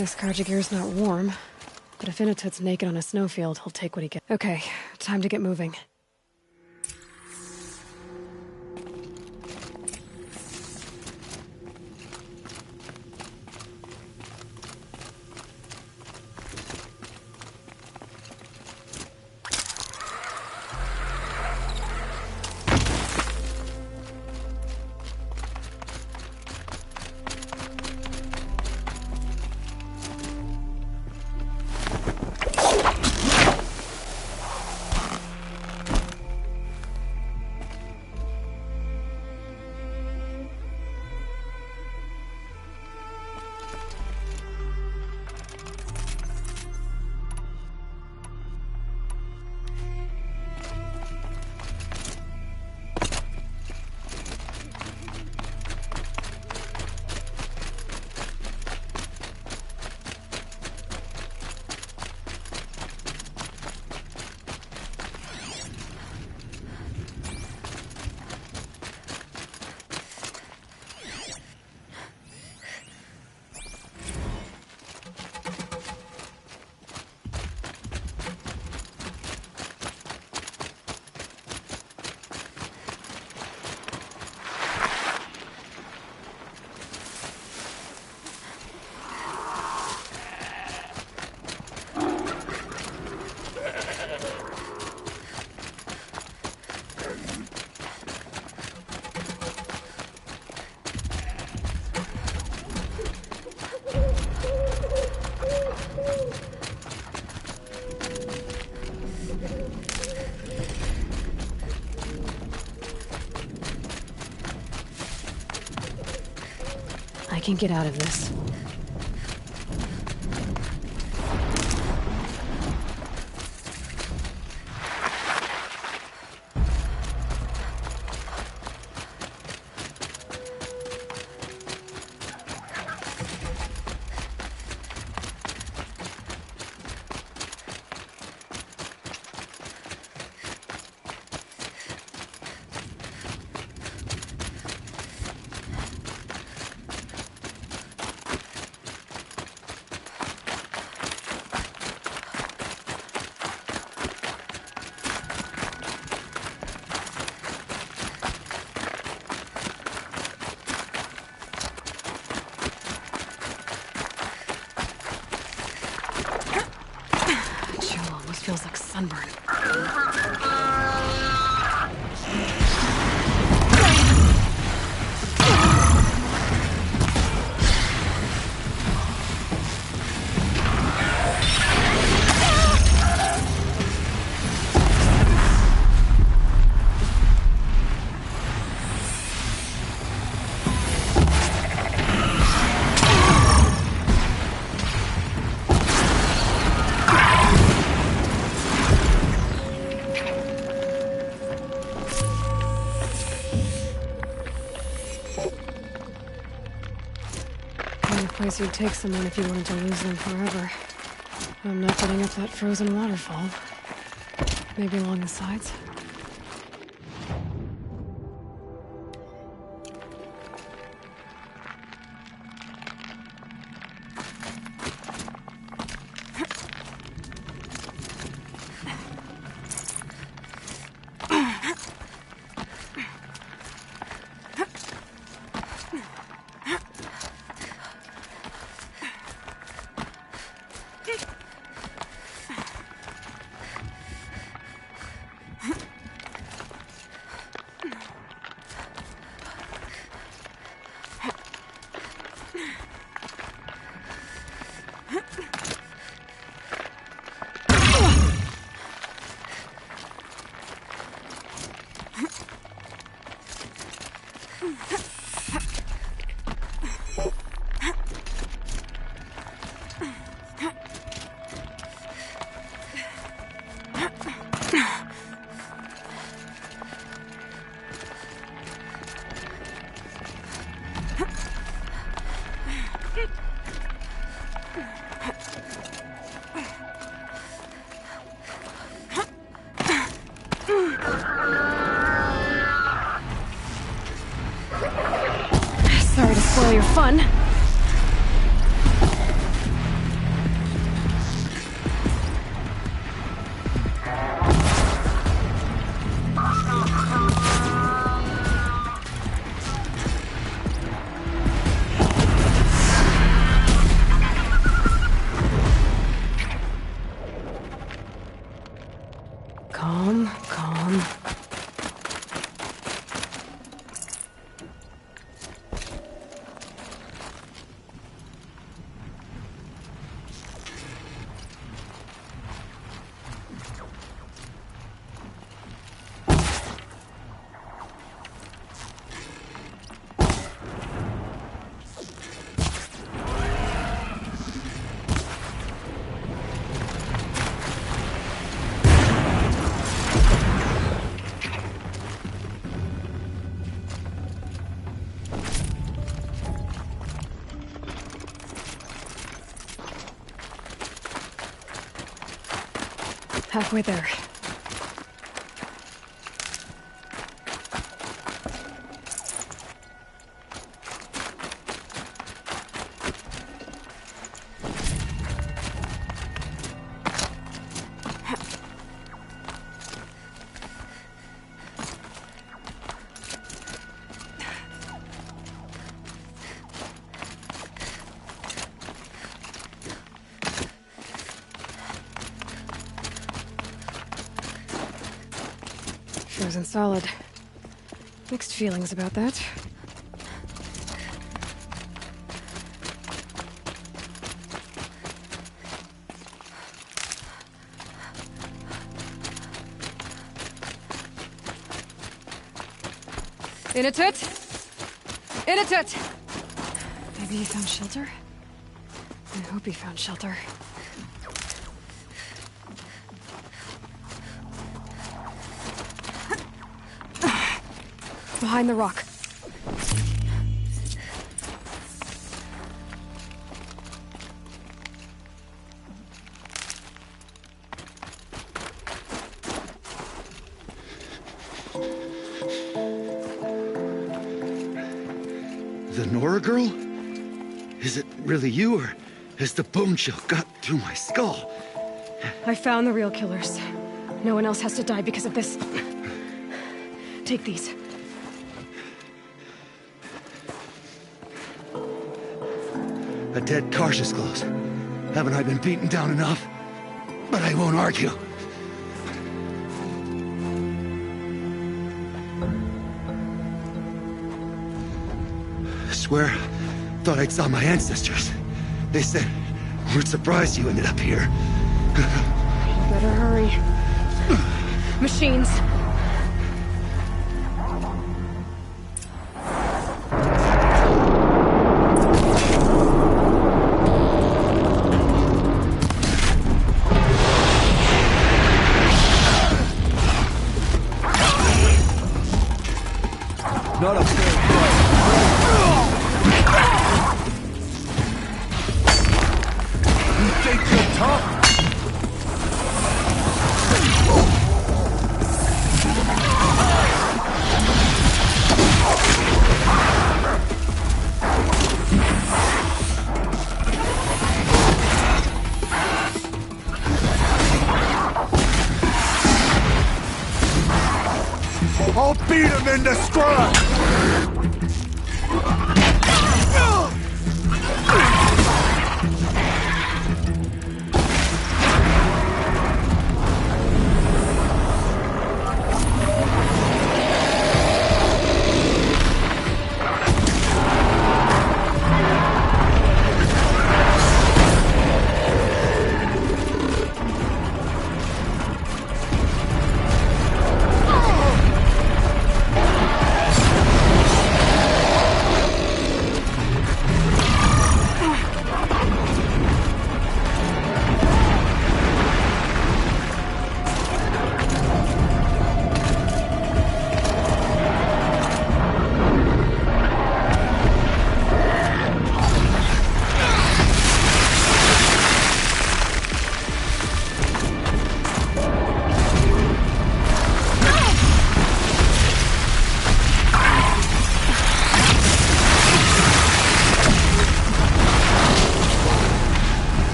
This Karjagir's not warm, but if Inatut's naked on a snowfield, he'll take what he gets. Okay, time to get moving. I can get out of this. Feels like sunburn. Place you'd take someone if you wanted to lose them forever. I'm not getting up that frozen waterfall. Maybe along the sides? Halfway there. Frozen solid. Mixed feelings about that. In a tut! In a tut! Maybe he found shelter? I hope he found shelter. Behind the rock. The Nora girl? Is it really you, or has the bone chill got through my skull? I found the real killers. No one else has to die because of this. Take these. A dead cautious close. Haven't I been beaten down enough? But I won't argue. I swear, thought I saw my ancestors. They said, we're surprised you ended up here. Better hurry. Machines. Not a fair fight. You think you're tough? I'll beat him in the scrap!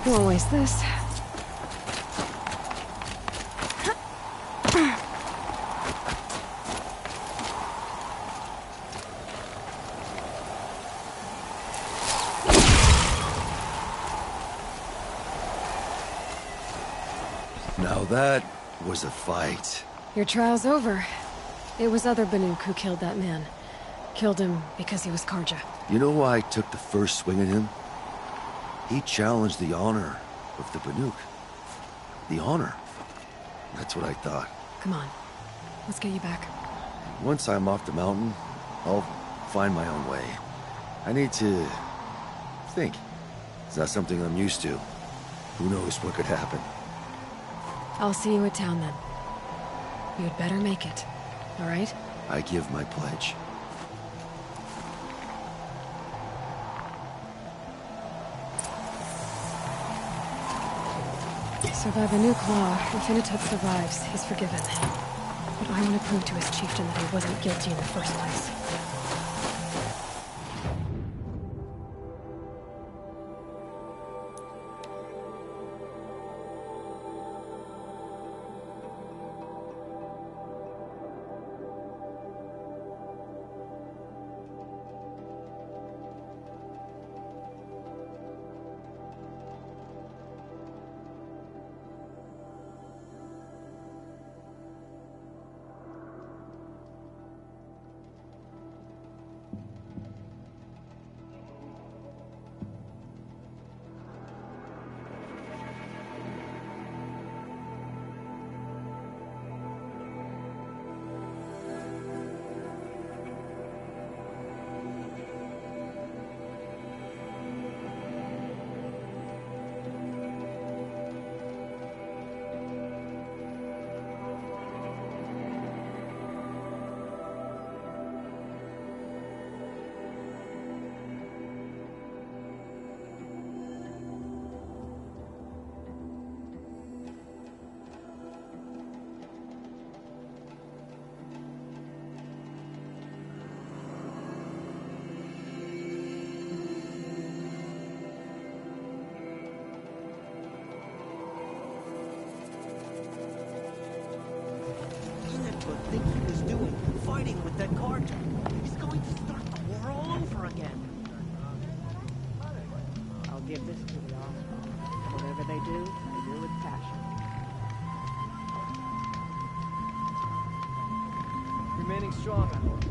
Won't waste this. Now that was a fight. Your trial's over. It was other Banuk who killed that man. Killed him because he was Karja. You know why I took the first swing at him? He challenged the honor of the Banuk. The honor. That's what I thought. Come on. Let's get you back. Once I'm off the mountain, I'll find my own way. I need to think. It's not something I'm used to. Who knows what could happen? I'll see you at town then. You'd better make it. All right? I give my pledge. So by Banuk law, if Inatut survives, he's forgiven. But I want to prove to his chieftain that he wasn't guilty in the first place. Think he was doing, fighting with that Karja. He's going to start the war all over again. I'll give this to the Osprey. Whatever they do with passion. Remaining strong, I hope.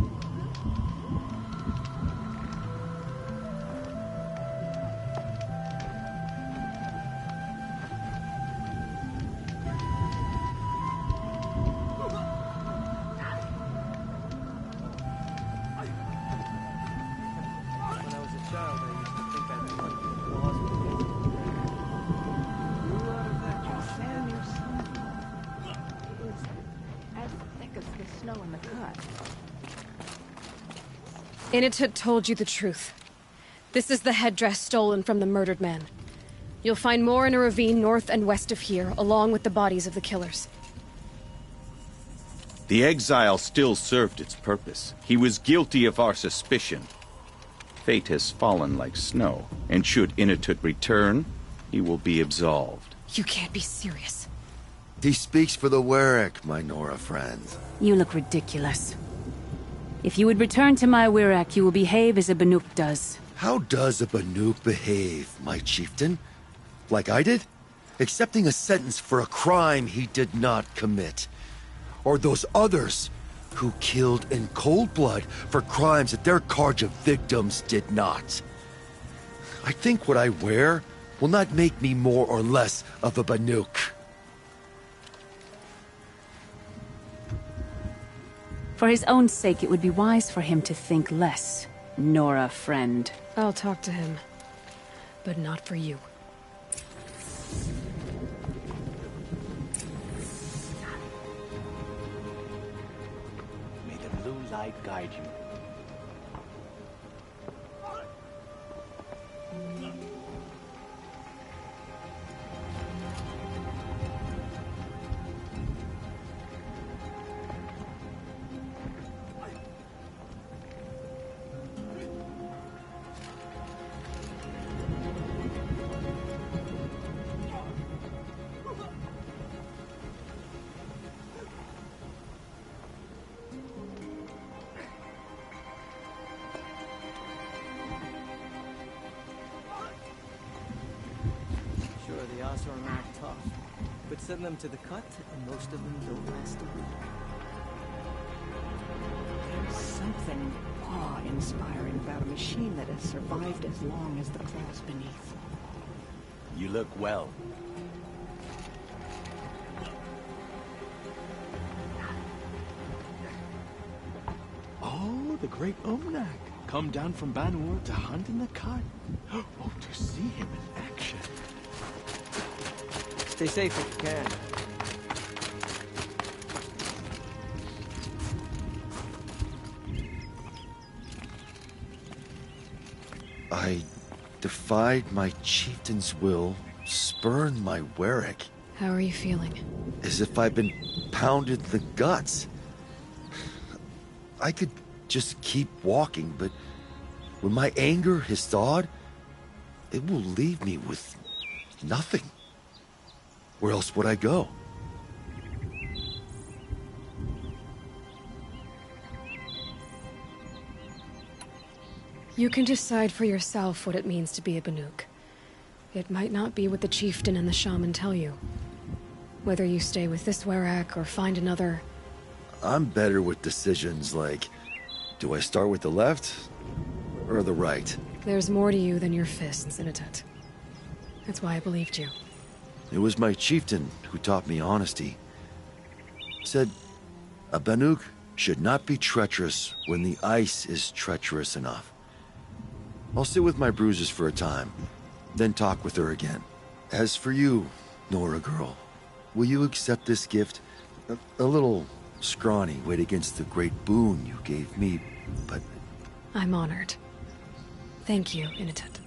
Inatut told you the truth. This is the headdress stolen from the murdered man. You'll find more in a ravine north and west of here, along with the bodies of the killers. The exile still served its purpose. He was guilty of our suspicion. Fate has fallen like snow, and should Inatut return, he will be absolved. You can't be serious. He speaks for the Warwick, my Nora friend. You look ridiculous. If you would return to my Wyrak, you will behave as a Banuk does. How does a Banuk behave, my chieftain? Like I did? Accepting a sentence for a crime he did not commit. Or those others who killed in cold blood for crimes that their Karja victims did not. I think what I wear will not make me more or less of a Banuk. For his own sake, it would be wise for him to think less, Nora friend. I'll talk to him. But not for you. May the blue light guide you. chaos or act tough. But send them to the cut, and most of them don't last a week. There's something awe-inspiring about a machine that has survived as long as the claws beneath. You look well. Oh, the great Umnak. Come down from Banur to hunt in the cut. Oh, to see him in action. Stay safe if you can. I defied my chieftain's will, spurned my Warwick, How are you feeling? as if I'd been pounded in the guts. I could just keep walking, but when my anger has thawed, it will leave me with nothing. Where else would I go? You can decide for yourself what it means to be a Banuk. It might not be what the chieftain and the shaman tell you. Whether you stay with this Werak or find another... I'm better with decisions like, do I start with the left or the right? There's more to you than your fists, Initet. That's why I believed you. It was my chieftain who taught me honesty. Said, a Banuk should not be treacherous when the ice is treacherous enough. I'll sit with my bruises for a time, then talk with her again. As for you, Nora girl, will you accept this gift? A little scrawny weighed against the great boon you gave me, but... I'm honored. Thank you, Initet.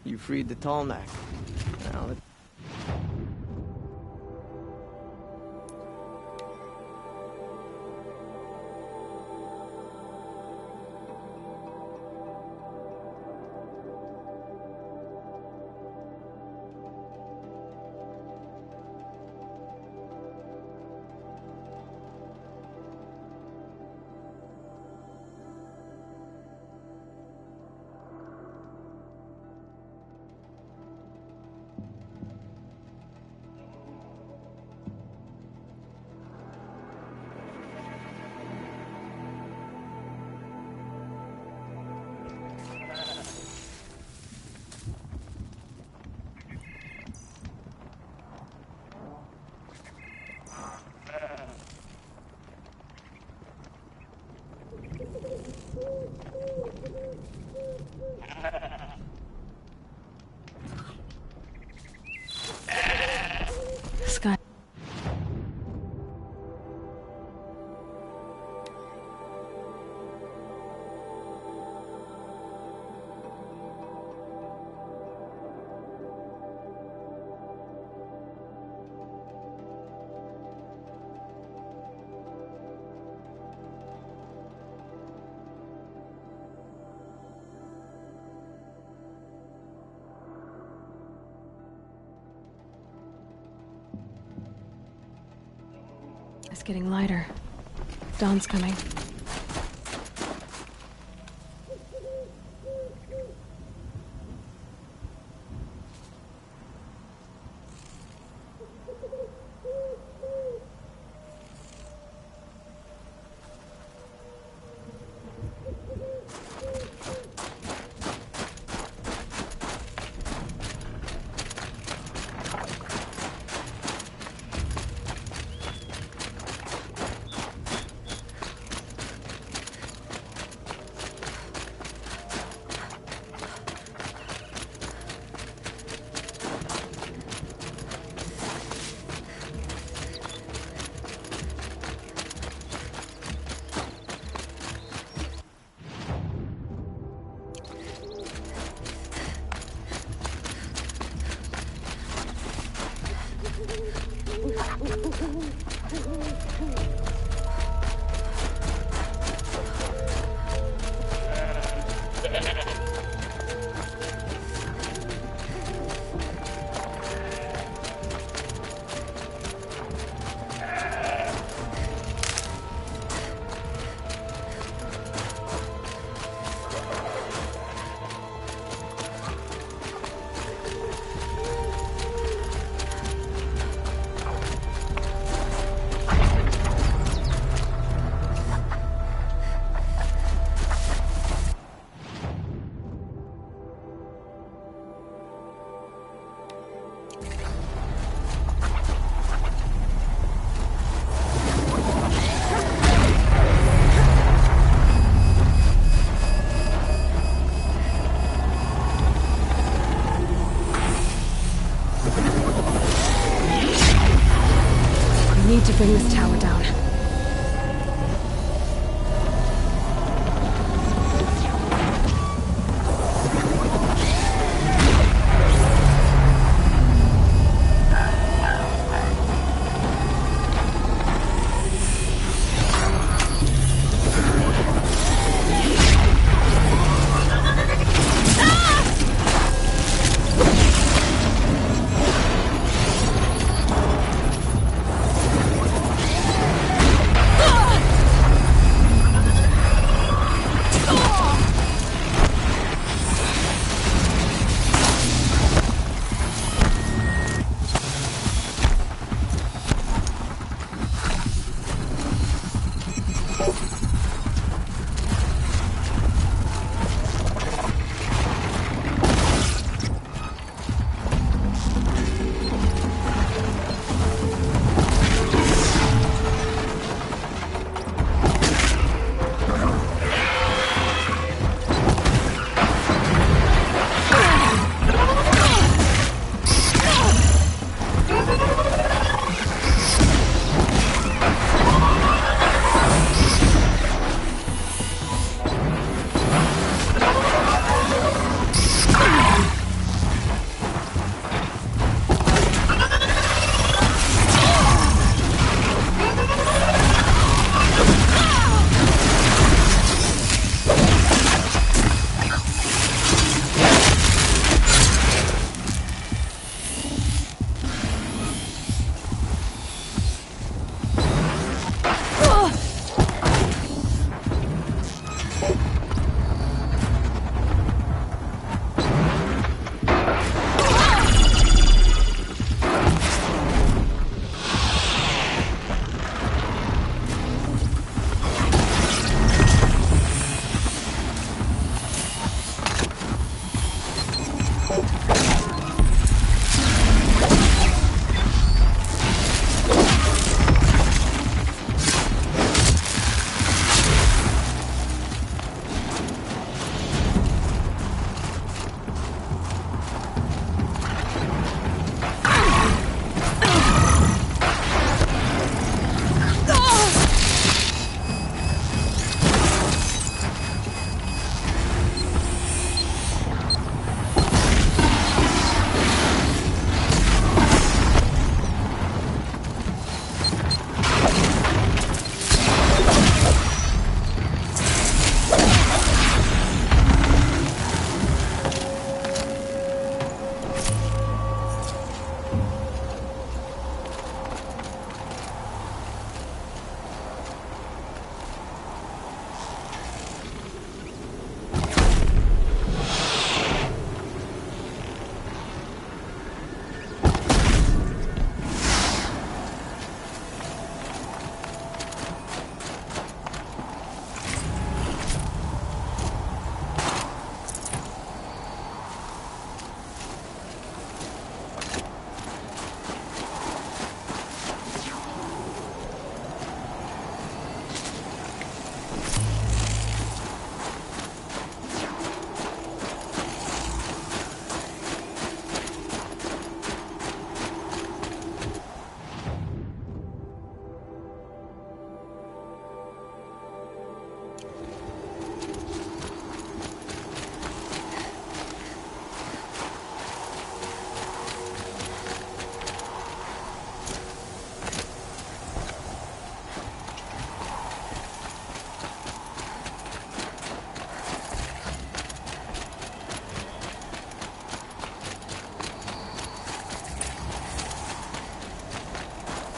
You freed the Tallneck. Now Sky. It's getting lighter. Dawn's coming. Need to bring this tower down.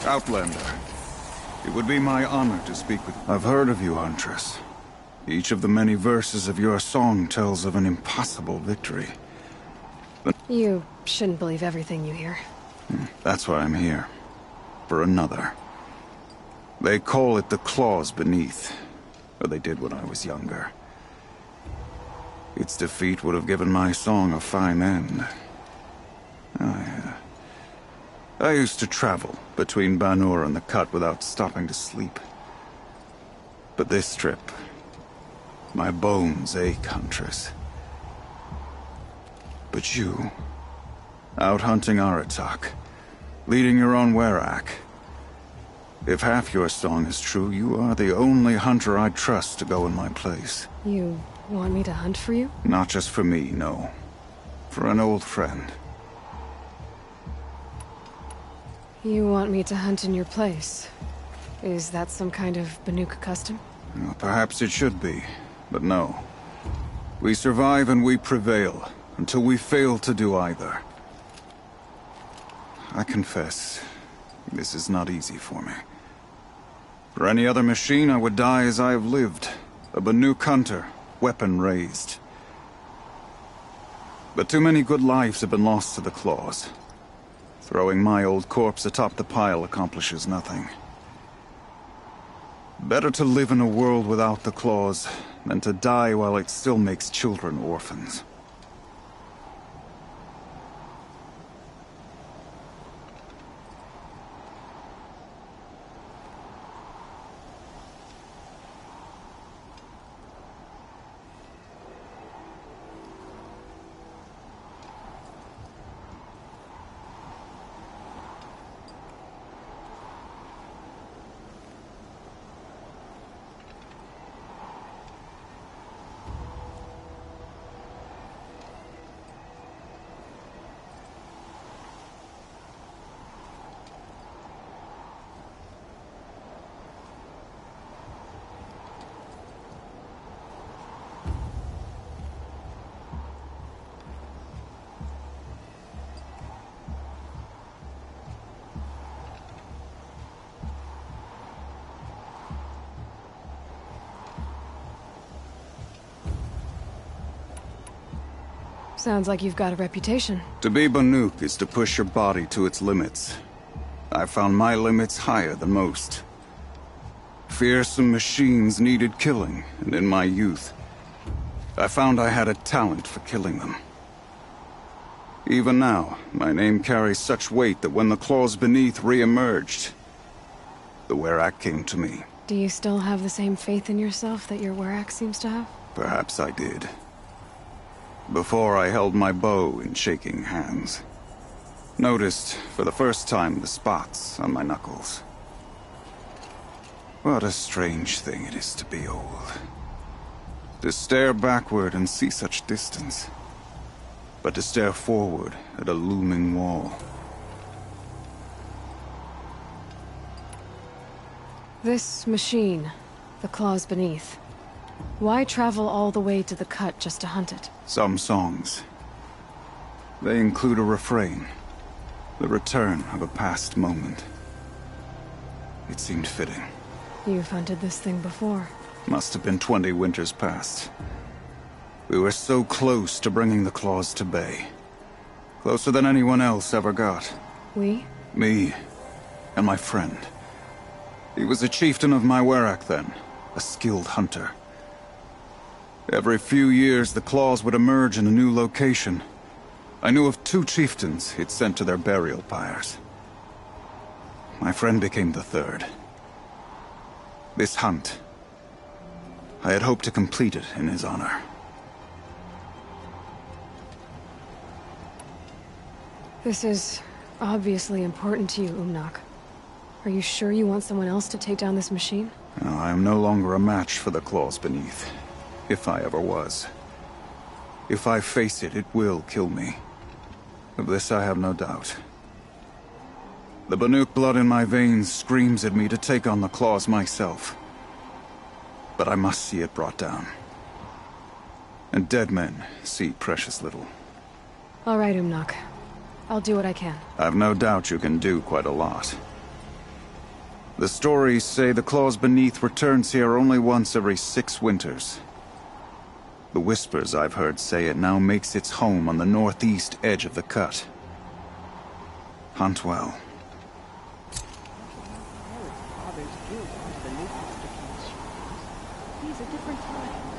Outlander. It would be my honor to speak with you. I've heard of you, Huntress. Each of the many verses of your song tells of an impossible victory. You shouldn't believe everything you hear. That's why I'm here. For another. They call it the claws beneath. Or they did when I was younger. Its defeat would have given my song a fine end. I used to travel between Banur and the Cut without stopping to sleep. But this trip, my bones ache, Huntress. But you, out hunting Aratak, leading your own Werak. If half your song is true, you are the only hunter I'd trust to go in my place. You want me to hunt for you? Not just for me, no. For an old friend. You want me to hunt in your place? Is that some kind of Banuk custom? Well, perhaps it should be, but no. We survive and we prevail, until we fail to do either. I confess, this is not easy for me. For any other machine, I would die as I have lived. A Banuk hunter, weapon raised. But too many good lives have been lost to the claws. Throwing my old corpse atop the pile accomplishes nothing. Better to live in a world without the claws than to die while it still makes children orphans. Sounds like you've got a reputation. To be Banuk is to push your body to its limits. I found my limits higher than most. Fearsome machines needed killing, and in my youth, I found I had a talent for killing them. Even now, my name carries such weight that when the claws beneath re-emerged, the Werak came to me. Do you still have the same faith in yourself that your Werak seems to have? Perhaps I did. Before I held my bow in shaking hands. Noticed, for the first time, the spots on my knuckles. What a strange thing it is to be old. To stare backward and see such distance. But to stare forward at a looming wall. This machine, the claws beneath. Why travel all the way to the Cut just to hunt it? Some songs. They include a refrain. The return of a past moment. It seemed fitting. You've hunted this thing before. Must have been 20 winters past. We were so close to bringing the claws to bay. Closer than anyone else ever got. We? Me. And my friend. He was a chieftain of my Werak then. A skilled hunter. Every few years, the claws would emerge in a new location. I knew of 2 chieftains he'd sent to their burial pyres. My friend became the 3rd. This hunt, I had hoped to complete it in his honor. This is obviously important to you, Umnak. Are you sure you want someone else to take down this machine? No, I am no longer a match for the claws beneath. If I ever was. If I face it, it will kill me. Of this I have no doubt. The Banuk blood in my veins screams at me to take on the claws myself. But I must see it brought down. And dead men see precious little. All right, Umnak. I'll do what I can. I've no doubt you can do quite a lot. The stories say the claws beneath returns here only once every 6 winters. The whispers I've heard say it now makes its home on the northeast edge of the cut. Hunt well. Father's guilt onto the new Mr. King's shoulders. These are different times.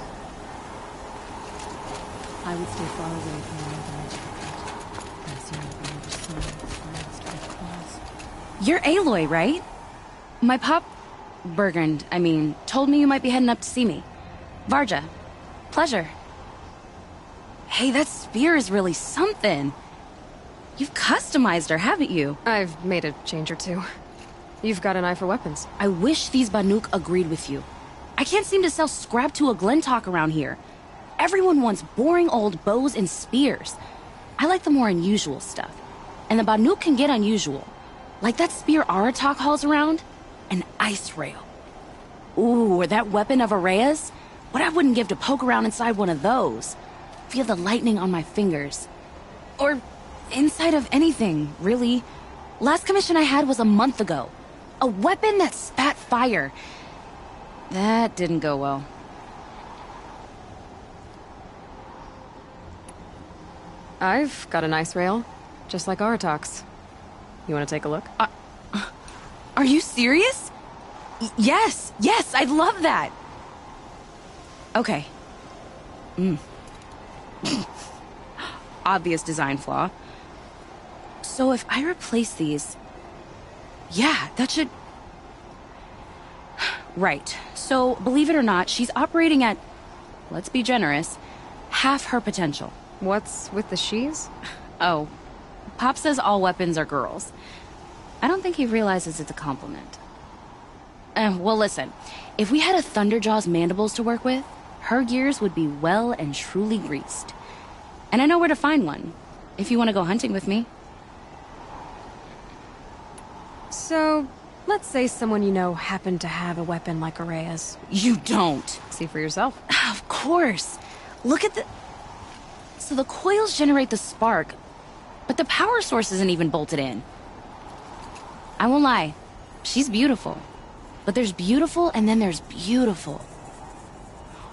I would stay far away from the northern edge of the cut. As you know, never seen the forest with claws. You're Aloy, right? My pop... Bergund, I mean, told me you might be heading up to see me. Varja. Pleasure. Hey, that spear is really something. You've customized her, haven't you? I've made a change or two. You've got an eye for weapons. I wish these Banuk agreed with you. I can't seem to sell scrap to a Glentalk around here. Everyone wants boring old bows and spears. I like the more unusual stuff. And the Banuk can get unusual. Like that spear Aratak hauls around. An ice rail. Ooh, or that weapon of Araya's? What I wouldn't give to poke around inside one of those. Feel the lightning on my fingers. Or inside of anything, really. Last commission I had was a month ago. A weapon that spat fire. That didn't go well. I've got an ice rail, just like Aratak's. You want to take a look? Are you serious? Yes, I'd love that. Okay. Obvious design flaw. So if I replace these... Yeah, that should... Right. So, believe it or not, she's operating at, let's be generous, half her potential. What's with the she's? Oh, Pop says all weapons are girls. I don't think he realizes it's a compliment. Well, listen. If we had a Thunderjaw's mandibles to work with, her gears would be well and truly greased. And I know where to find one, if you want to go hunting with me. So, let's say someone you know happened to have a weapon like Araya's. You don't. See for yourself. Of course. Look at the... So the coils generate the spark, but the power source isn't even bolted in. I won't lie. She's beautiful. But there's beautiful and then there's beautiful.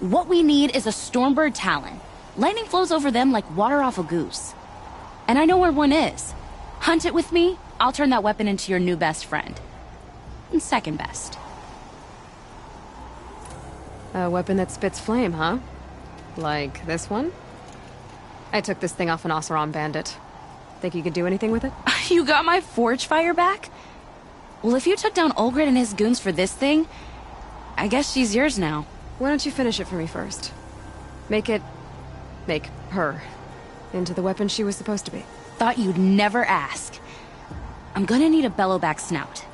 What we need is a Stormbird Talon. Lightning flows over them like water off a goose. And I know where one is. Hunt it with me, I'll turn that weapon into your new best friend. And second best. A weapon that spits flame, huh? Like this one? I took this thing off an Oseram bandit. Think you could do anything with it? You got my forge fire back? Well, if you took down Olgrid and his goons for this thing, I guess she's yours now. Why don't you finish it for me first? Make her into the weapon she was supposed to be. Thought you'd never ask. I'm gonna need a bellowback snout.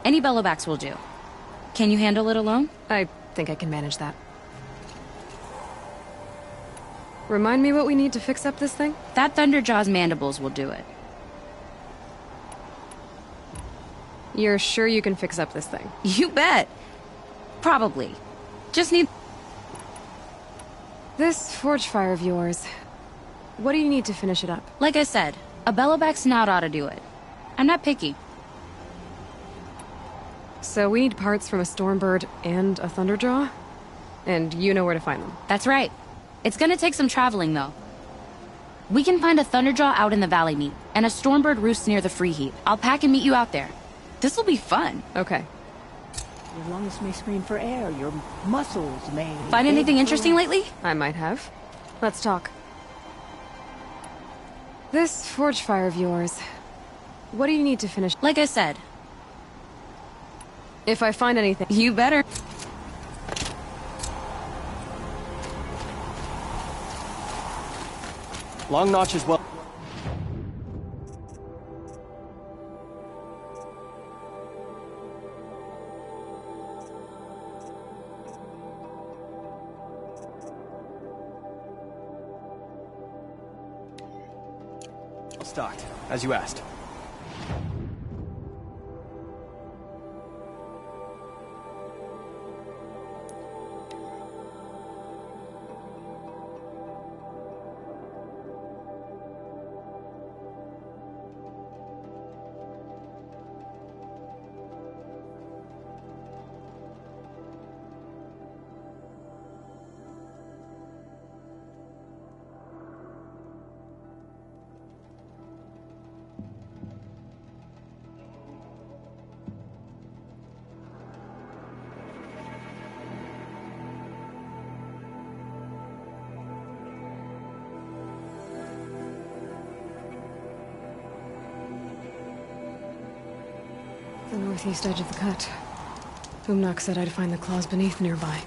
Any bellowbacks will do. Can you handle it alone? I think I can manage that. Remind me what we need to fix up this thing? That Thunderjaw's mandibles will do it. You're sure you can fix up this thing? You bet. Probably. Just need... This forge fire of yours, what do you need to finish it up? Like I said, a bellowback snout ought to do it. I'm not picky. So we need parts from a Stormbird and a Thunderjaw? And you know where to find them? That's right. It's gonna take some traveling, though. We can find a Thunderjaw out in the Valley Meat, and a Stormbird roosts near the Free Heap. I'll pack and meet you out there. This'll be fun. Okay. Your lungs may scream for air, your muscles may... Find anything interesting lately? I might have. Let's talk. This forge fire of yours, what do you need to finish? Like I said. If I find anything... You better. Long Notch as well. Stocked, as you asked. The northeast edge of the cut. Umnak said I'd find the claws beneath nearby.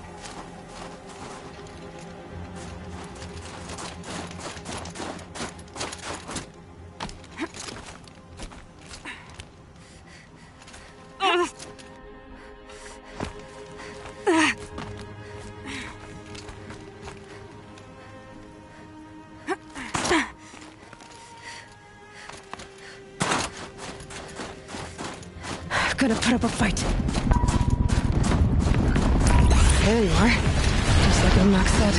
Gonna put up a fight. There you are. Just like Umnak said.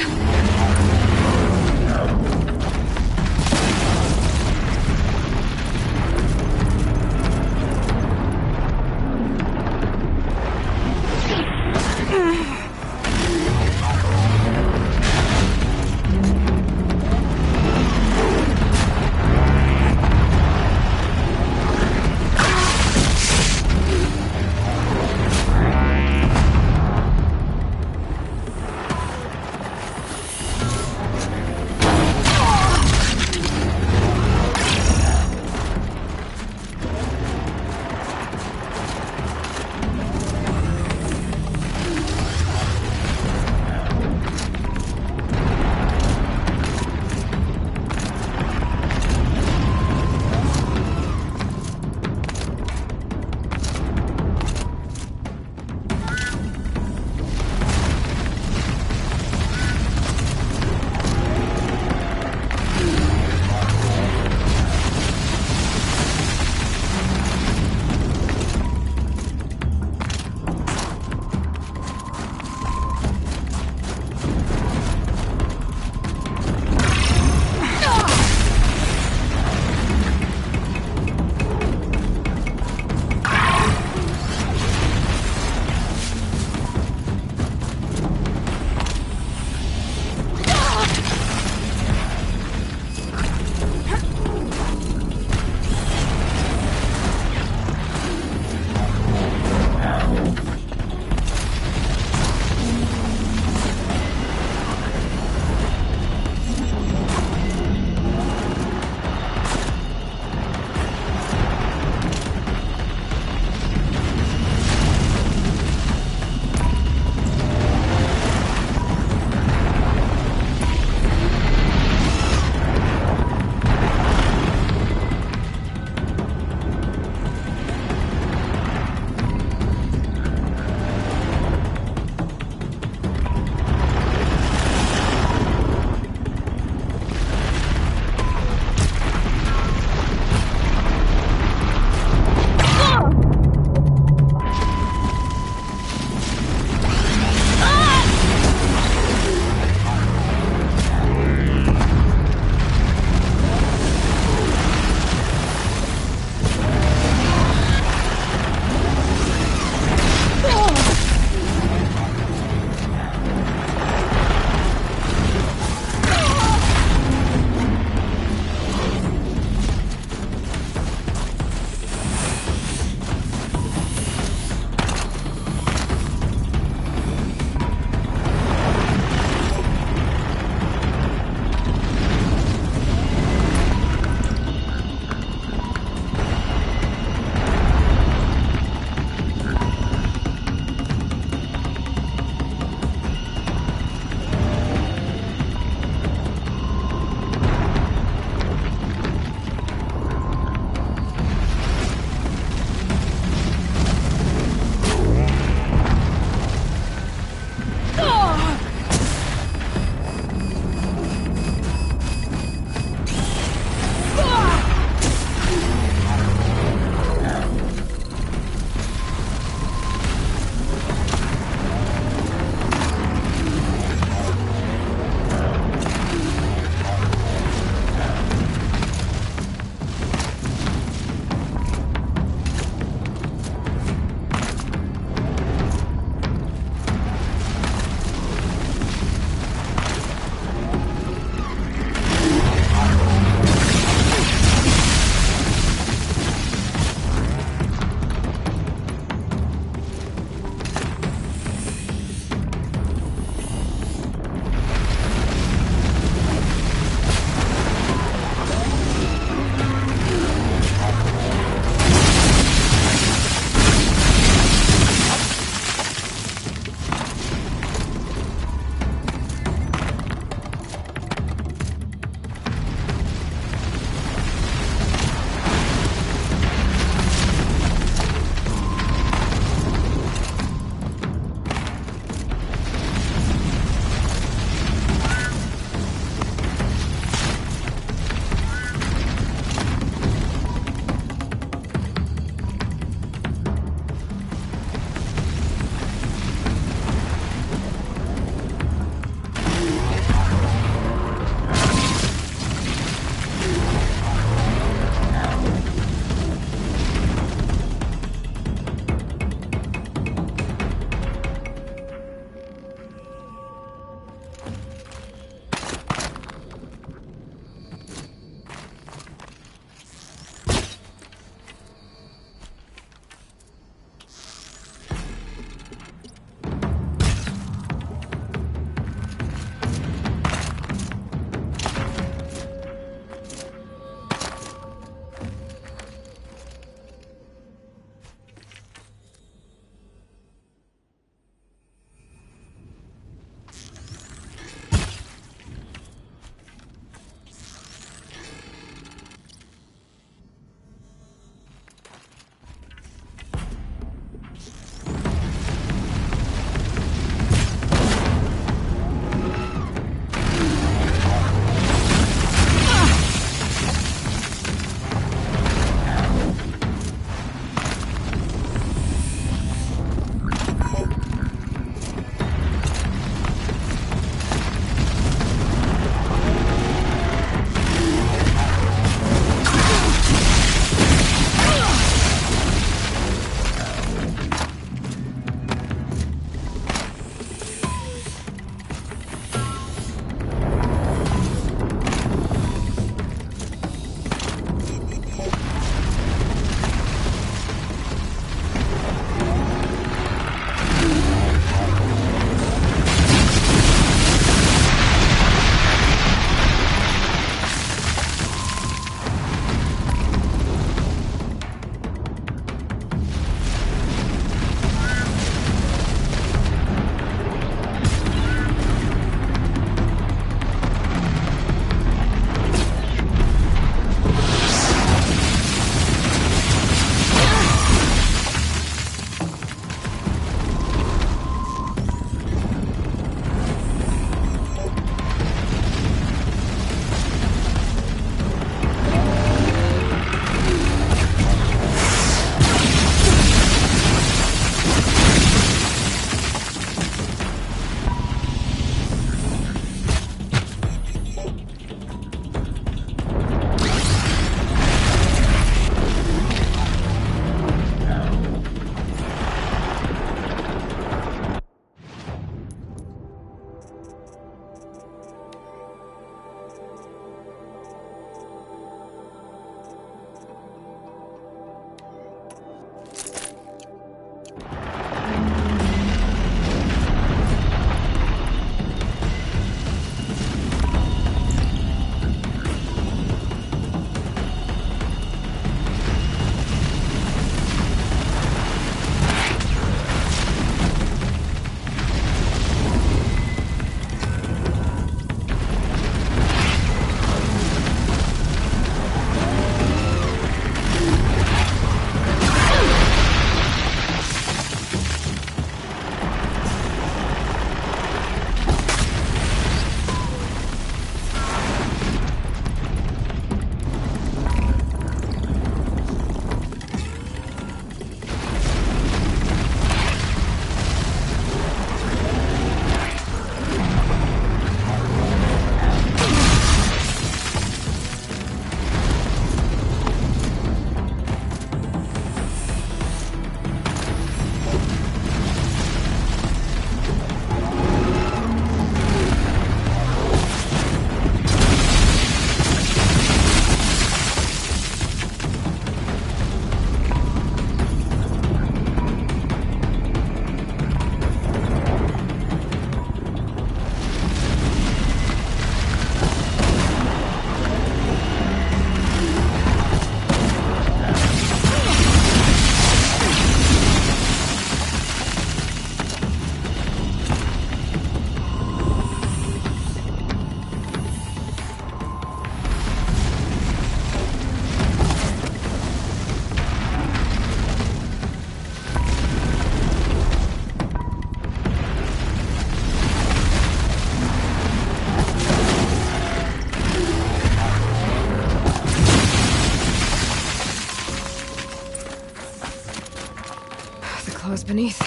claws beneath.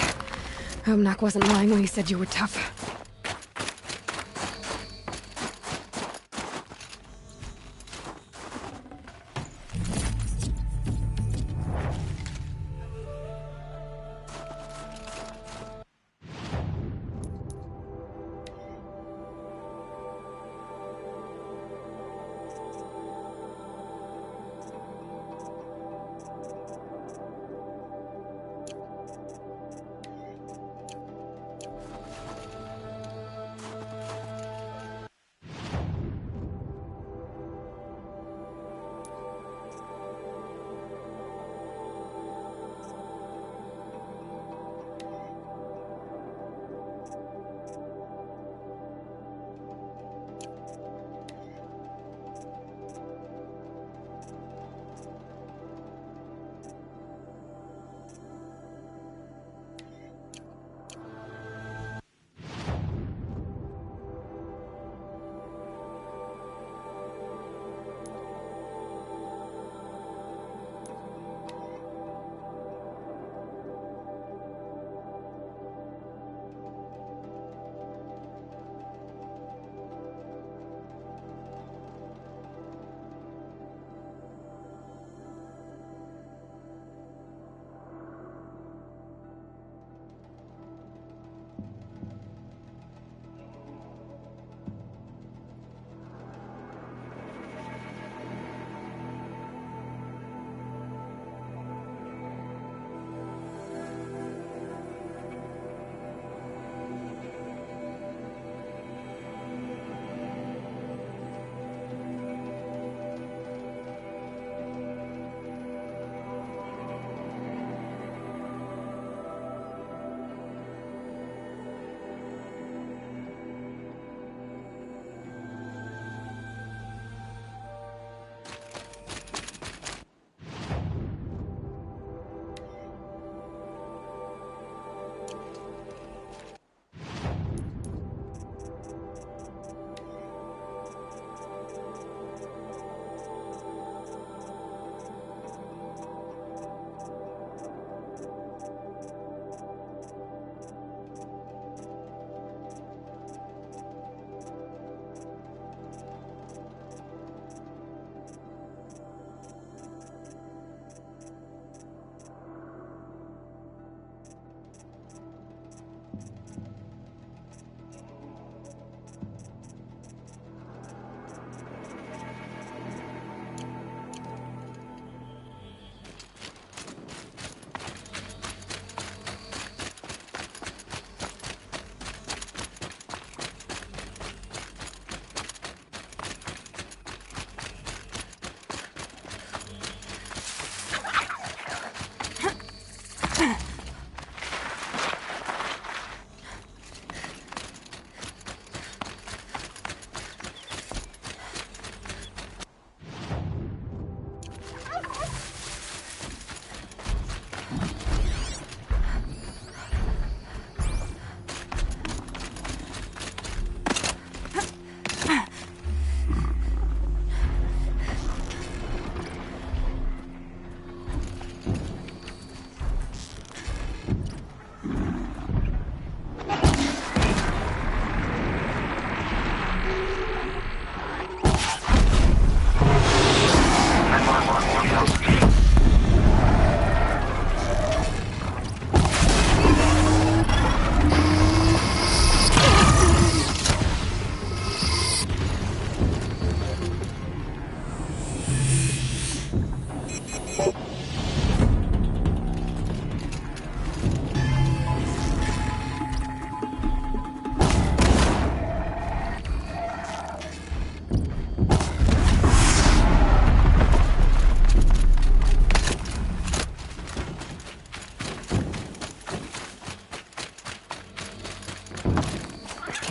Omnak wasn't lying when he said you were tough.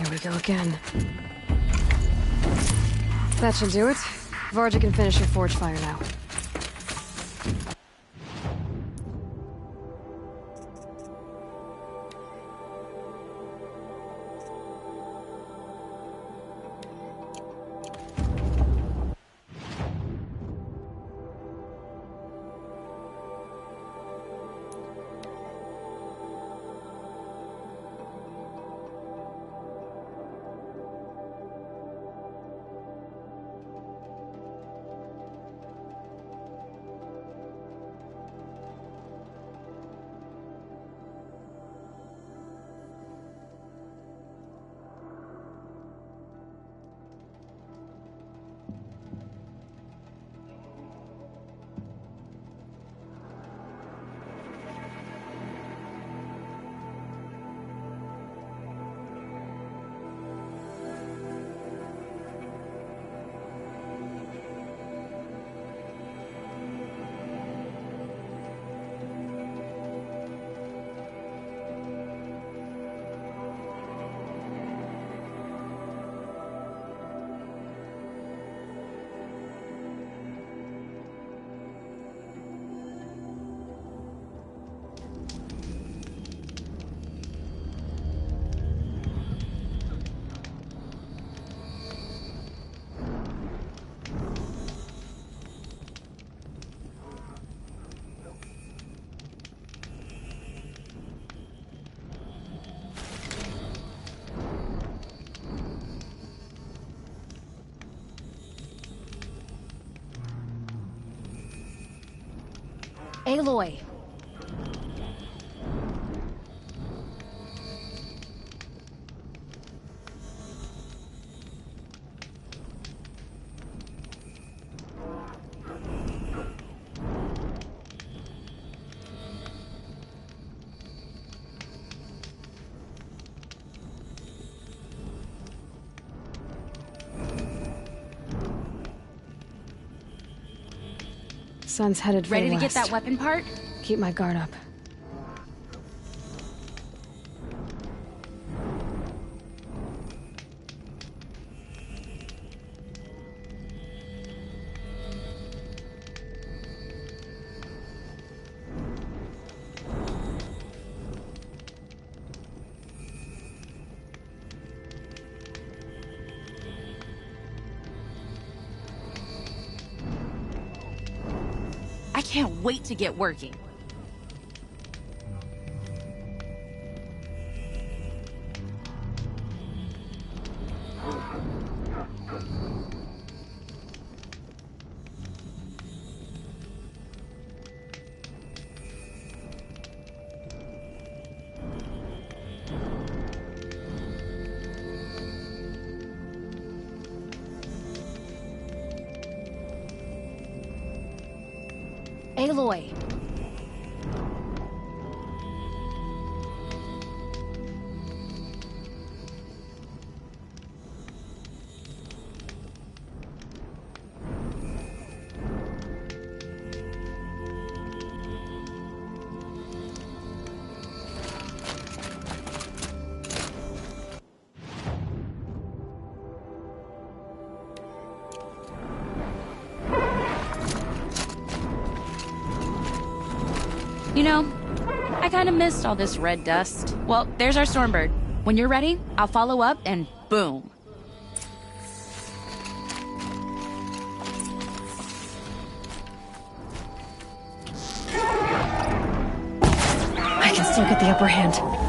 Here we go again. That should do it. Varja can finish your forge fire now. Aloy. Sun's headed for the Ready to get west. that weapon part? Keep my guard up. I can't wait to get working. Aloy. You know, I kind of missed all this red dust. Well, there's our Stormbird. When you're ready, I'll follow up and boom. I can still get the upper hand.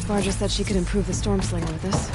Varja said she could improve the storm slinger with this.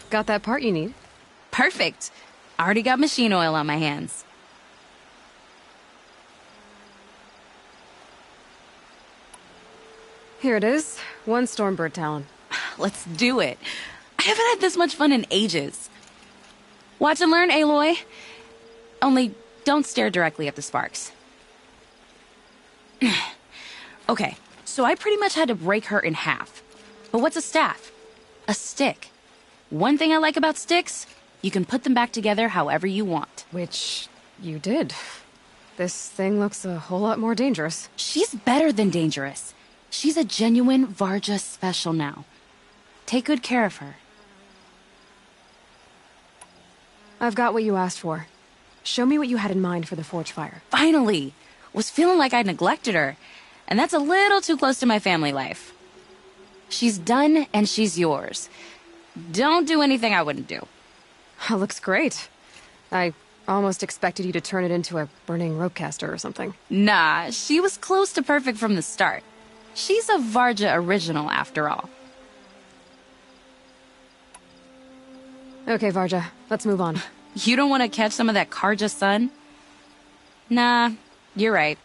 Got that part you need? Perfect. Already got machine oil on my hands. Here it is. 1 Stormbird talon. Let's do it. I haven't had this much fun in ages. Watch and learn, Aloy. Only don't stare directly at the sparks. Okay, so I pretty much had to break her in half. But what's a staff? A stick. One thing I like about sticks, you can put them back together however you want. Which you did. This thing looks a whole lot more dangerous. She's better than dangerous. She's a genuine Varja special now. Take good care of her. I've got what you asked for. Show me what you had in mind for the forge fire. Finally! Was feeling like I neglected her. And that's a little too close to my family life. She's done and she's yours. Don't do anything I wouldn't do. Looks great. I almost expected you to turn it into a burning ropecaster or something. Nah, she was close to perfect from the start. She's a Varja original after all. Okay, Varja, let's move on. You don't want to catch some of that Karja sun? Nah, you're right.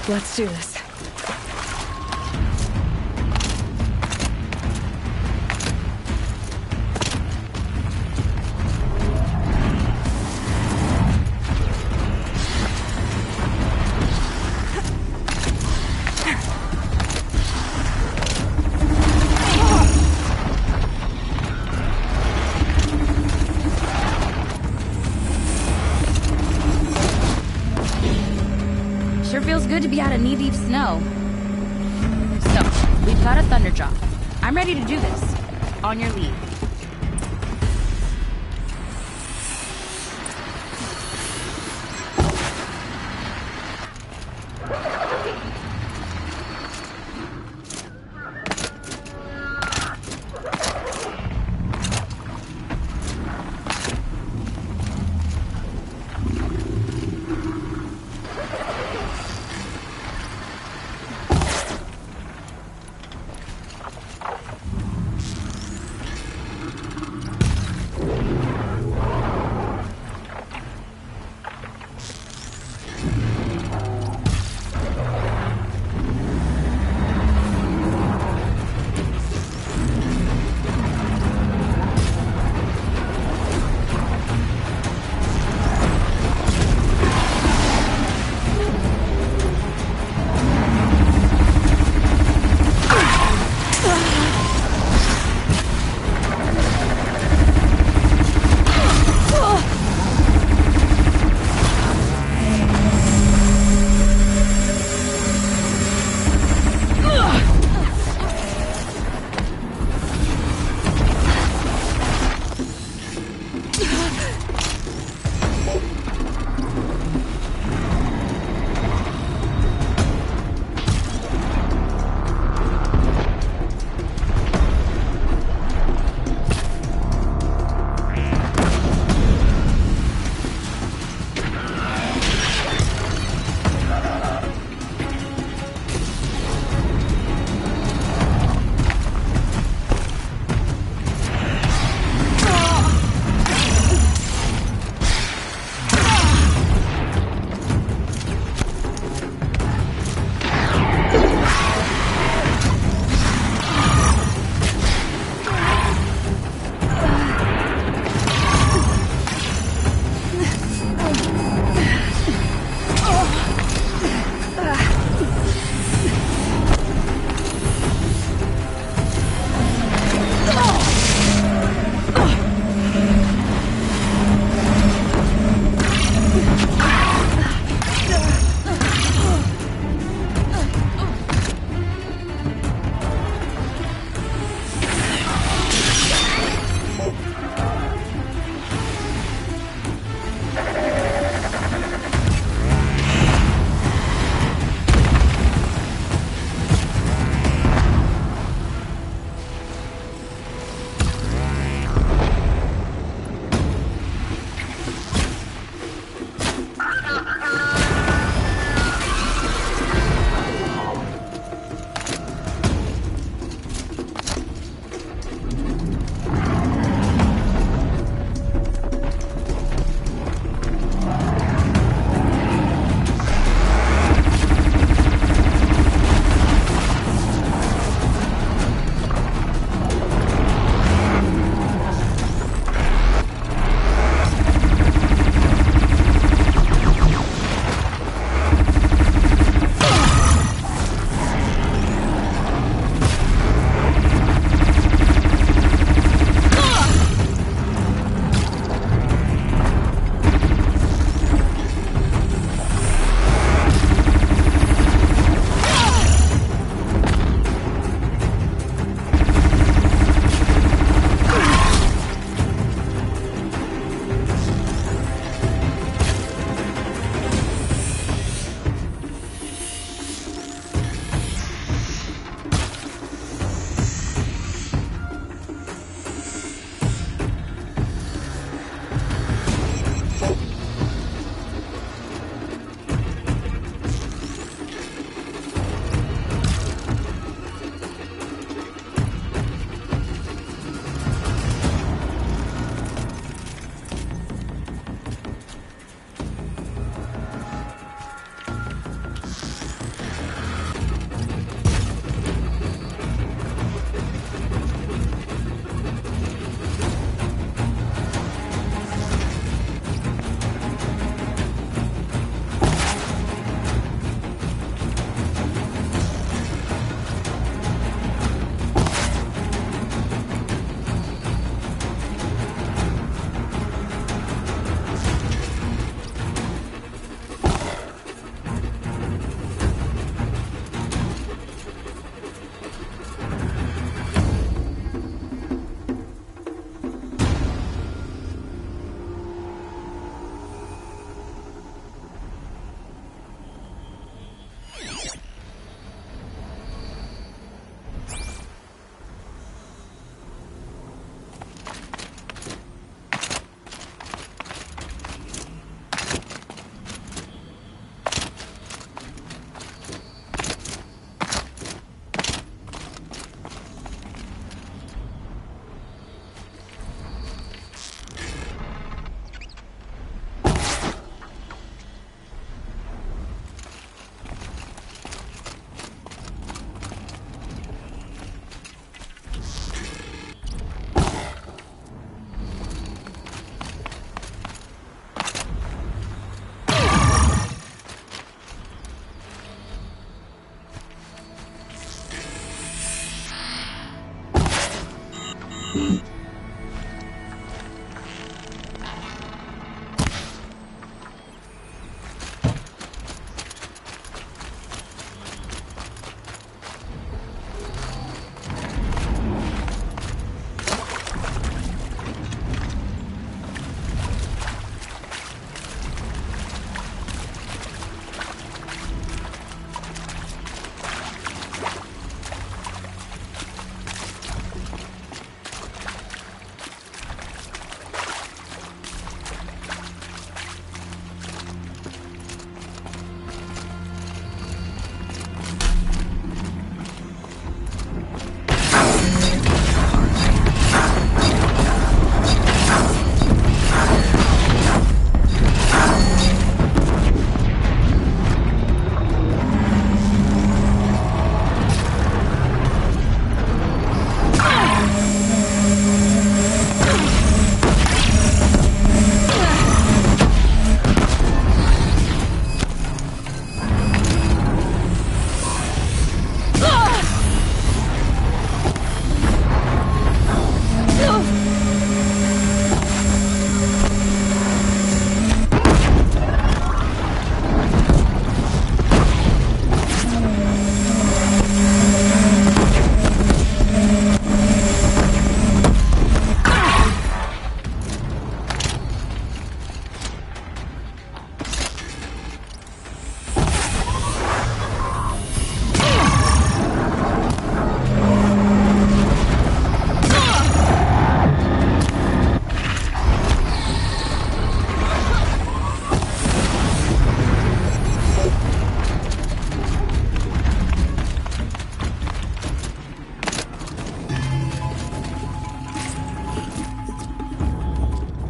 Let's do this. Sure feels good to be out of knee-deep snow. So, we've got a thunder drop. I'm ready to do this. On your lead.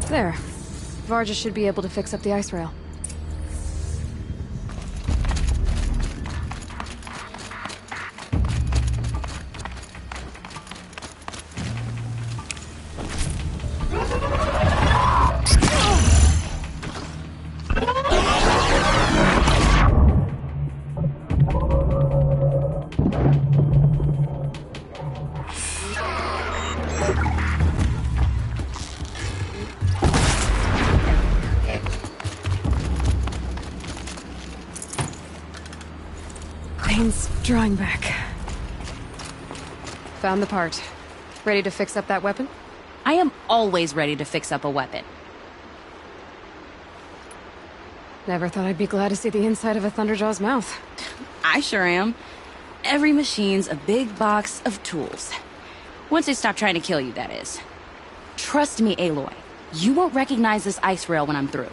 There. Varja should be able to fix up the ice rail. Pain's drawing back. Found the part. Ready to fix up that weapon? I am always ready to fix up a weapon. Never thought I'd be glad to see the inside of a Thunderjaw's mouth. I sure am. Every machine's a big box of tools. Once they stop trying to kill you, that is. Trust me, Aloy. You won't recognize this ice rail when I'm through.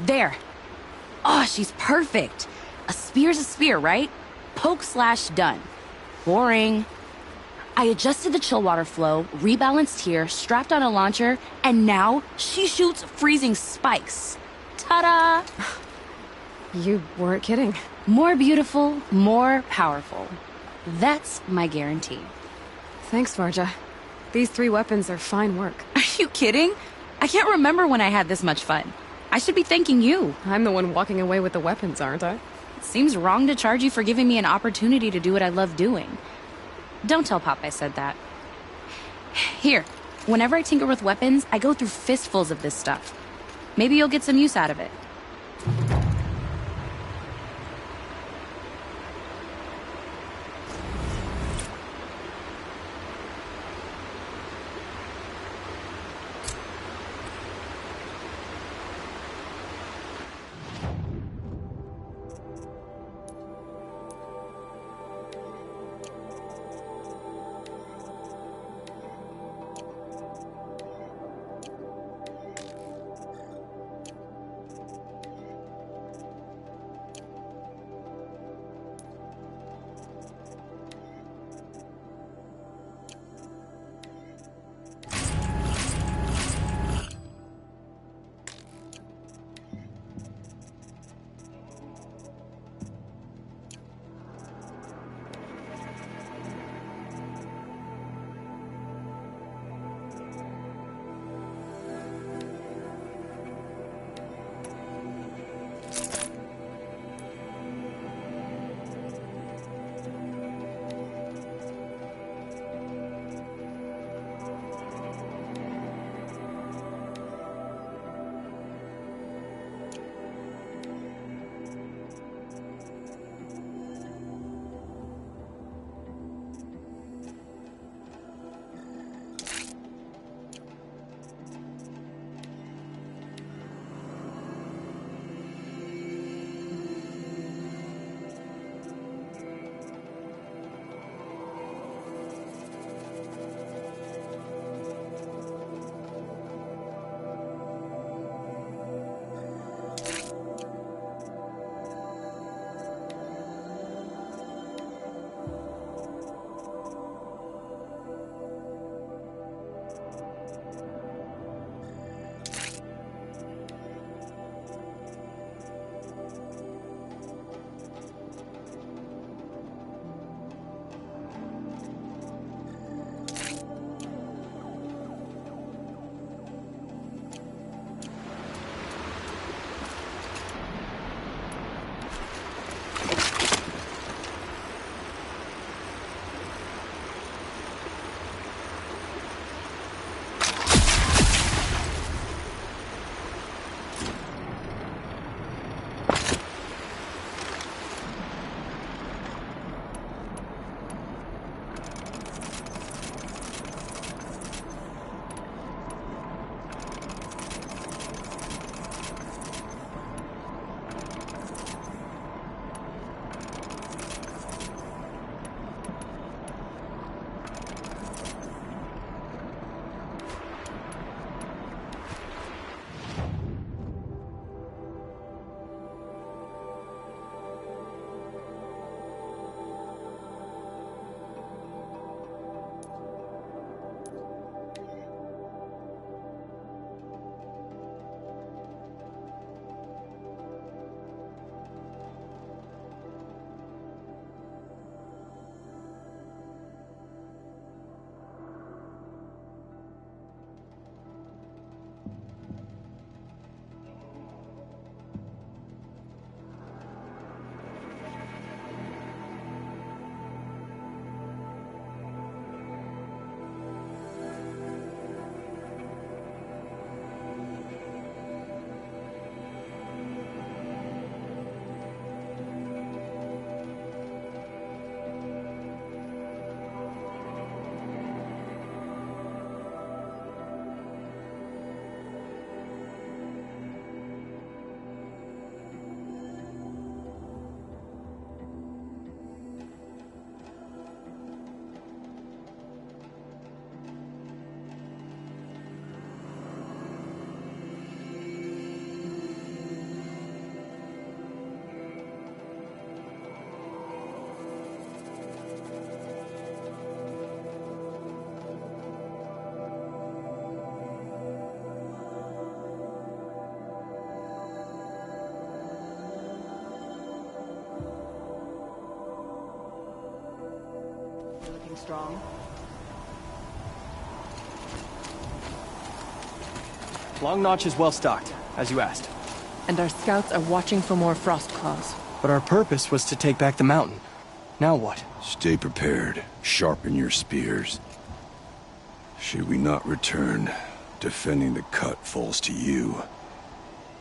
There. Oh, she's perfect. A spear's a spear, right? Poke slash done. Boring. I adjusted the chill water flow, rebalanced here, strapped on a launcher, and now she shoots freezing spikes. Ta-da! You weren't kidding. More beautiful, more powerful. That's my guarantee. Thanks, Varja. These 3 weapons are fine work. Are you kidding? I can't remember when I had this much fun. I should be thanking you. I'm the one walking away with the weapons, aren't I? It seems wrong to charge you for giving me an opportunity to do what I love doing. Don't tell Pop I said that. Here, whenever I tinker with weapons, I go through fistfuls of this stuff. Maybe you'll get some use out of it. and strong. Long Notch is well stocked, as you asked. And our scouts are watching for more frost claws. But our purpose was to take back the mountain. Now what? Stay prepared. Sharpen your spears. Should we not return, defending the cut falls to you.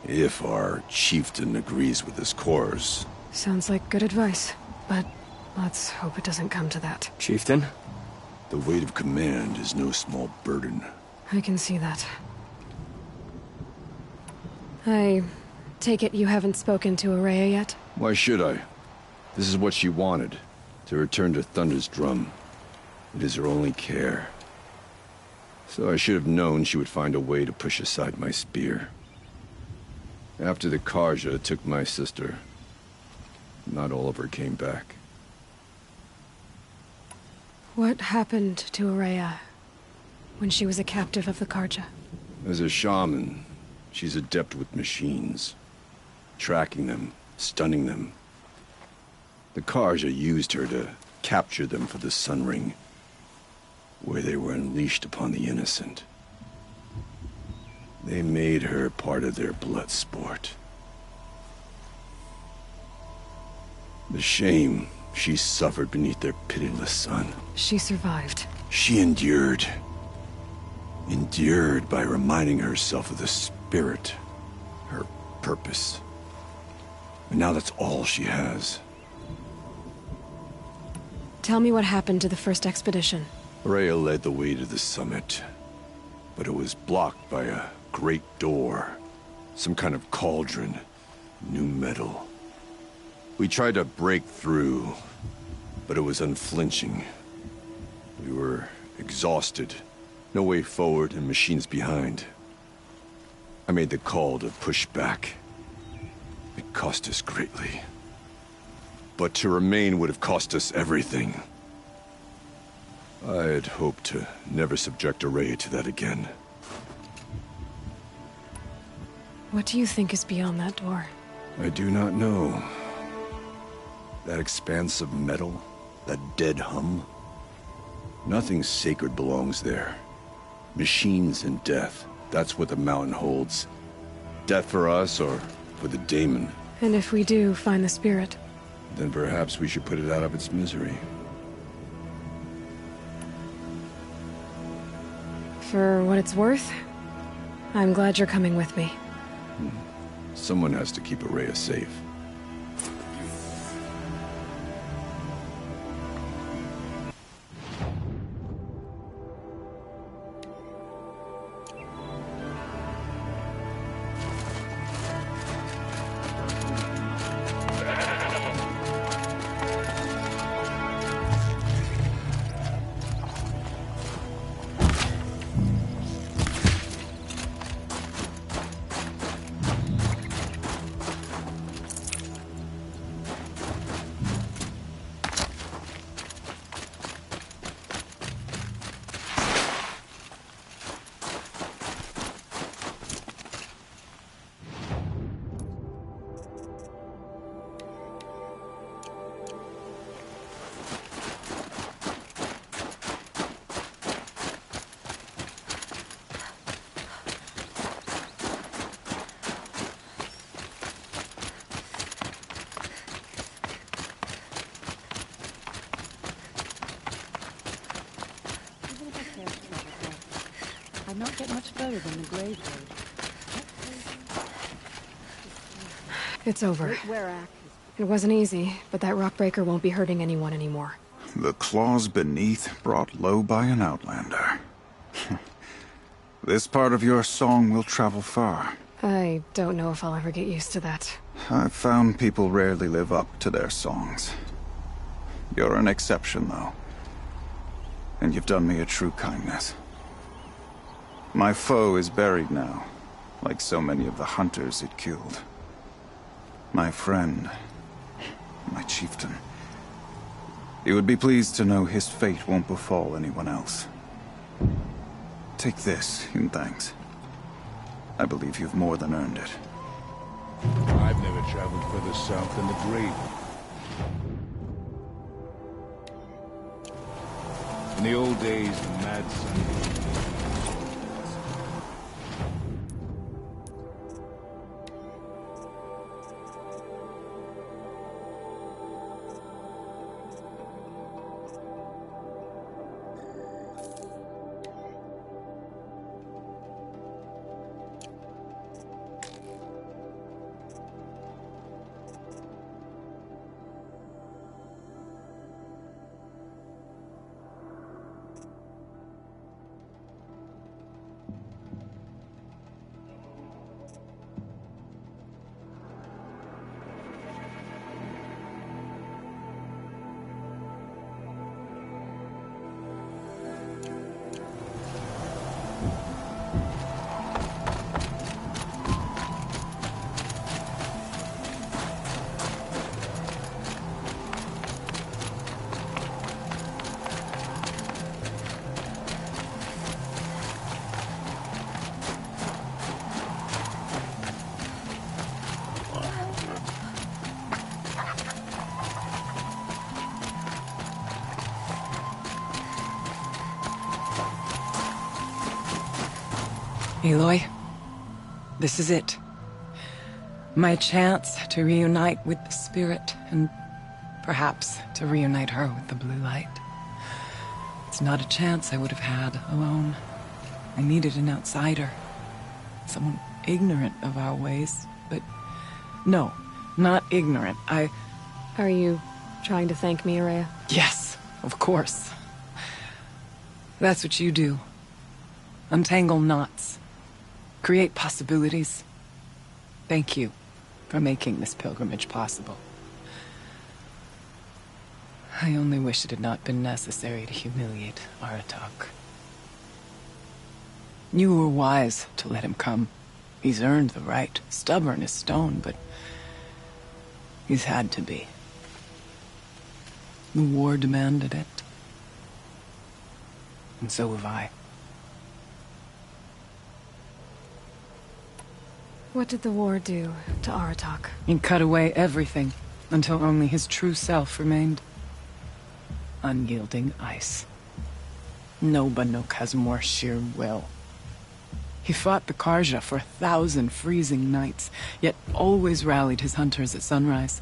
If our chieftain agrees with his course. Sounds like good advice, but let's hope it doesn't come to that. Chieftain? The weight of command is no small burden. I can see that. I take it you haven't spoken to Araya yet? Why should I? This is what she wanted, to return to Thunder's drum. It is her only care. So I should have known she would find a way to push aside my spear. After the Karja took my sister, not all of her came back. What happened to Araya when she was a captive of the Karja? As a shaman, she's adept with machines. Tracking them, stunning them. The Karja used her to capture them for the Sun Ring, where they were unleashed upon the innocent. They made her part of their blood sport. The shame she suffered beneath their pitiless sun. She survived. She endured. Endured by reminding herself of the spirit, her purpose. And now that's all she has. Tell me what happened to the first expedition. Rhea led the way to the summit, but it was blocked by a great door. Some kind of cauldron, new metal. We tried to break through, but it was unflinching. We were exhausted, no way forward and machines behind. I made the call to push back. It cost us greatly. But to remain would have cost us everything. I had hoped to never subject Araya to that again. What do you think is beyond that door? I do not know. That expanse of metal, that dead hum. Nothing sacred belongs there. Machines and death, that's what the mountain holds. Death for us or for the daemon. And if we do find the spirit? Then perhaps we should put it out of its misery. For what it's worth, I'm glad you're coming with me. Someone has to keep Araya safe. I'd not get much further than the grave road. It's over. Hyperacktief. It wasn't easy, but that rock breaker won't be hurting anyone anymore. The claws beneath brought low by an outlander. This part of your song will travel far. I don't know if I'll ever get used to that. I've found people rarely live up to their songs. You're an exception, though. And you've done me a true kindness. My foe is buried now, like so many of the hunters it killed. My friend, my chieftain. You would be pleased to know his fate won't befall anyone else. Take this in thanks. I believe you've more than earned it. I've never traveled further south than the grave. In the old days, the mad sun... Aloy, this is it. My chance to reunite with the spirit, and perhaps to reunite her with the blue light. It's not a chance I would have had alone. I needed an outsider. Someone ignorant of our ways, but no, not ignorant. Are you trying to thank me, Araya? Yes, of course. That's what you do. Untangle knots. Create possibilities. Thank you for making this pilgrimage possible. I only wish it had not been necessary to humiliate Aratak. You were wise to let him come. He's earned the right. Stubborn as stone, but he's had to be. The war demanded it. And so have I. What did the war do to Aratak? It cut away everything, until only his true self remained. Unyielding ice. No Banuk has more sheer will. He fought the Karja for 1,000 freezing nights, yet always rallied his hunters at sunrise.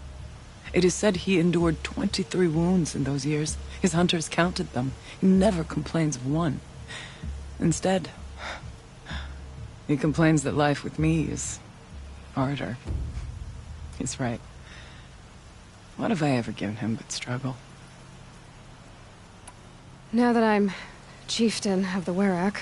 It is said he endured 23 wounds in those years. His hunters counted them. He never complains of one. Instead, he complains that life with me is harder. He's right. What have I ever given him but struggle? Now that I'm chieftain of the Werak,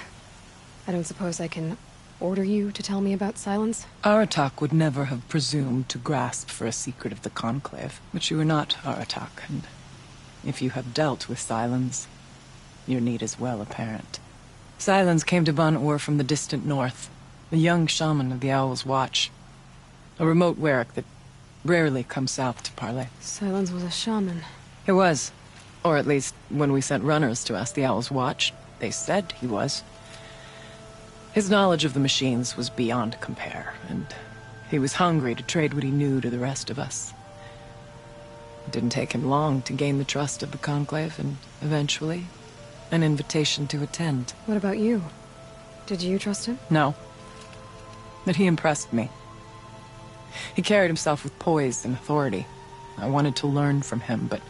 I don't suppose I can order you to tell me about Silence? Aratak would never have presumed to grasp for a secret of the Conclave. But you are not Aratak, and if you have dealt with Silence, your need is well apparent. Silence came to Ban-Ur from the distant north, a young shaman of the Owl's Watch. A remote Werak that rarely comes south to parley. Silence was a shaman. He was. Or at least, when we sent runners to ask the Owl's Watch, they said he was. His knowledge of the machines was beyond compare, and he was hungry to trade what he knew to the rest of us. It didn't take him long to gain the trust of the Conclave, and eventually, an invitation to attend. What about you? Did you trust him? No. But he impressed me. He carried himself with poise and authority. I wanted to learn from him, but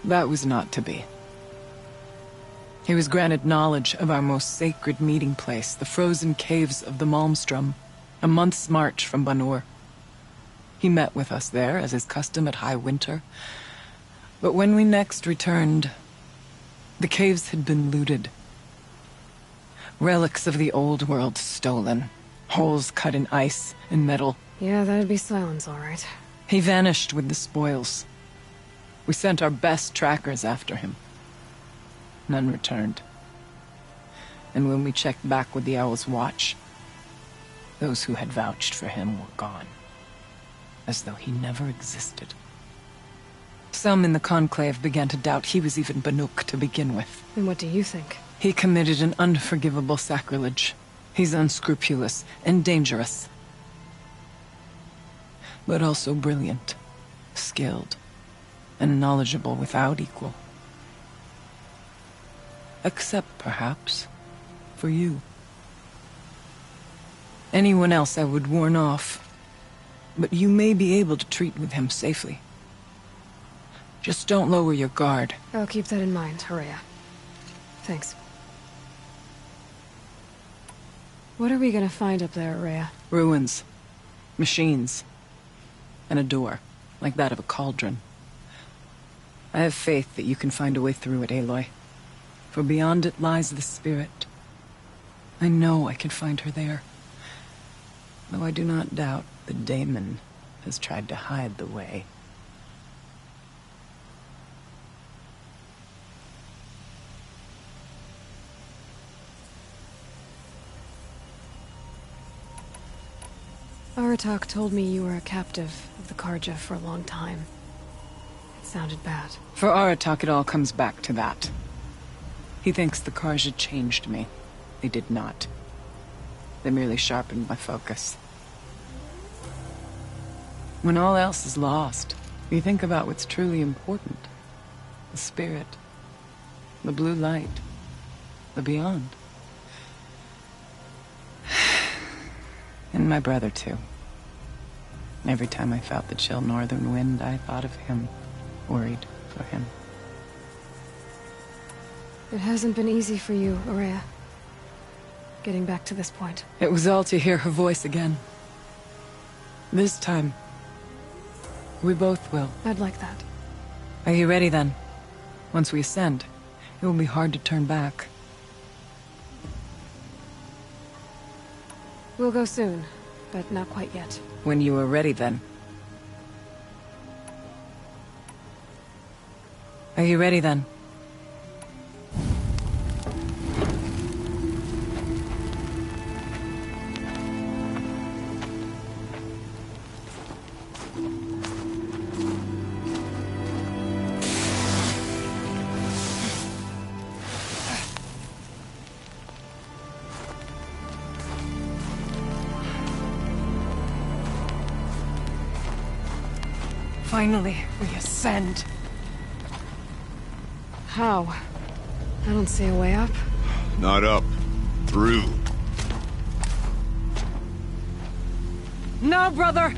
that was not to be. He was granted knowledge of our most sacred meeting place, the frozen caves of the Malmstrom, a month's march from Ban-Ur. He met with us there, as is custom at high winter. But when we next returned, the caves had been looted. Relics of the old world stolen. Holes cut in ice and metal. Yeah, that'd be Silence, all right. He vanished with the spoils. We sent our best trackers after him. None returned. And when we checked back with the Owl's Watch, those who had vouched for him were gone. As though he never existed. Some in the Conclave began to doubt he was even Banuk to begin with. And what do you think? He committed an unforgivable sacrilege. He's unscrupulous and dangerous. But also brilliant, skilled, and knowledgeable without equal. Except, perhaps, for you. Anyone else I would warn off, but you may be able to treat with him safely. Just don't lower your guard. I'll keep that in mind, Horea. Thanks. What are we gonna find up there, Horea? Ruins. Machines. And a door, like that of a cauldron. I have faith that you can find a way through it, Aloy. For beyond it lies the spirit. I know I can find her there. Though I do not doubt the daemon has tried to hide the way. Aratak told me you were a captive of the Karja for a long time. It sounded bad. For Aratak, it all comes back to that. He thinks the Karja changed me. They did not. They merely sharpened my focus. When all else is lost, you think about what's truly important. The spirit. The blue light. The beyond. And my brother, too. Every time I felt the chill northern wind, I thought of him. Worried for him. It hasn't been easy for you, Horea. Getting back to this point. It was all to hear her voice again. This time, we both will. I'd like that. Are you ready then? Once we ascend, it will be hard to turn back. We'll go soon, but not quite yet. When you are ready then. Are you ready then? Finally, we ascend. How? I don't see a way up. Not up. Through. No, brother!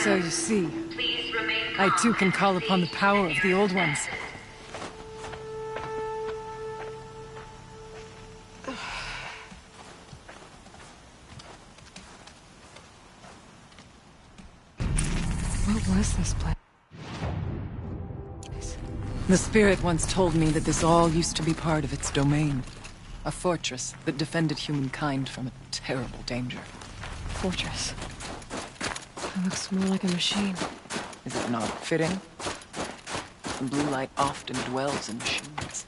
So you see, I too can call upon the power of the Old Ones. What was this place? The spirit once told me that this all used to be part of its domain. A fortress that defended humankind from a terrible danger. Fortress. It looks more like a machine. Is it not fitting? The blue light often dwells in machines.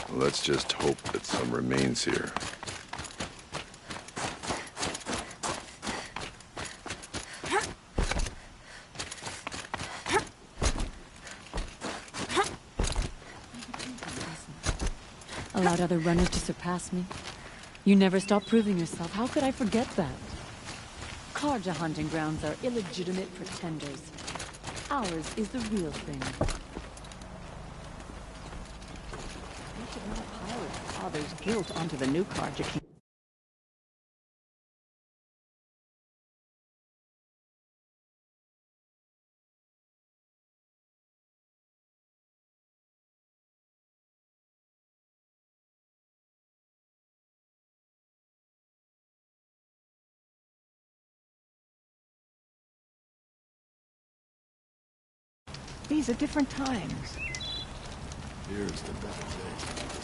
Well, let's just hope that some remains here. Allowed other runners to surpass me. You never stop proving yourself. How could I forget that? Karja hunting grounds are illegitimate pretenders. Ours is the real thing. We should not pile its father's guilt onto the new Karja king. These are different times. Here's the better day.